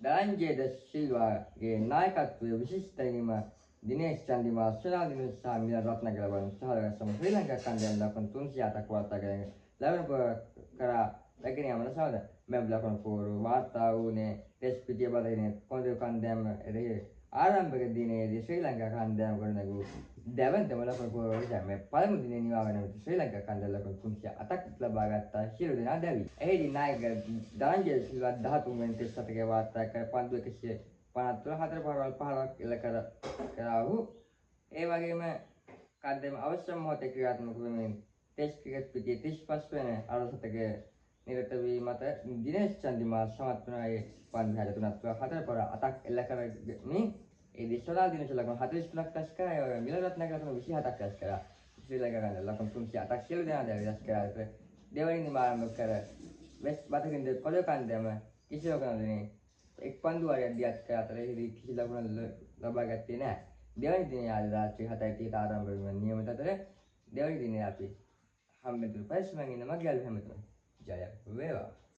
ධනංජය ද සිල්වාගේ නායකත්වයේ විශිෂ්ටයිම දිනේෂ් චන්දිමාල් ශ්‍රේනාදින සහ මිලන් රත්නගල වන සහලගස්සම ශ්‍රී ලංකා කණ්ඩායම ලකුණු 307ක් වාර්තා කරගෙන ලැබෙන කරා රැගෙන යාම සමග මෙම ලකුණු පෝරු වාර්තා වූනේ ටෙස්ට් පිටිය බලහිනේ කොන්දේ කණ්ඩායම එරෙහි ආරම්භක දිනයේදී ශ්‍රී ලංකා කණ්ඩායම ගොඩනැගූ දැවැන්තම ලකුණු පෝරුව නිසා මේ පළමු දිනේ නිවා වන විට ශ්‍රී ලංකා කණ්ඩායම ලකුණු 308ක් ලබා ගත්තා සියලු දෙනා දැවි. එහිදී නායක ධනංජය සිල්වා 13 වෙනි ටෙස්ට් සතකයේ වාර්තා කර පන්දු 153 4 පාරවල් 15ක් එල්ල කරා වූ ඒ වගේම කණ්ඩායම අවශ්‍ය මොහොතේ ක්‍රියාත්මක වෙමින් ටෙස්ට් ක්‍රිකට් පිටියේ 35 වෙනි අරසතකයේ නිරත වී මත දිනේෂ් චන්දිමාල් සමත් වුණායේ පන්දු 63ක් 4 පාර 8ක් එල්ල කරමින් ඒ දිශලා දිනේෂ් ලකුණු 43ක් රැස් කරා. ඒ වගේම මිලන් රත්නායක ලකුණු 27ක් රැස් කරා. ශ්‍රී ලංකා කණ්ඩායම ලකුණු 308ක් සියලු දෙනා දැවි රැස් කරා. දෙවැනි දින ආරම්භ කර වෙස්ට් බතකින්ද කොළ කණ්ඩායම කිසිවක නොදෙනී එක් පන්දු වරයක් දියත් කර අතර එහිදී කිසි ලකුණක් ලබා ගත්තේ නැහැ. දෙවැනි දිනේ ආද රාත්‍රී 7:30ට ආරම්භ වීම නියමිත අතර දෙවැනි දිනේ අපි හම්බෙතුරු පරිස්සමෙන් ඉන්න මගේ යාළුවෝ හැමතුම ජය වේවා.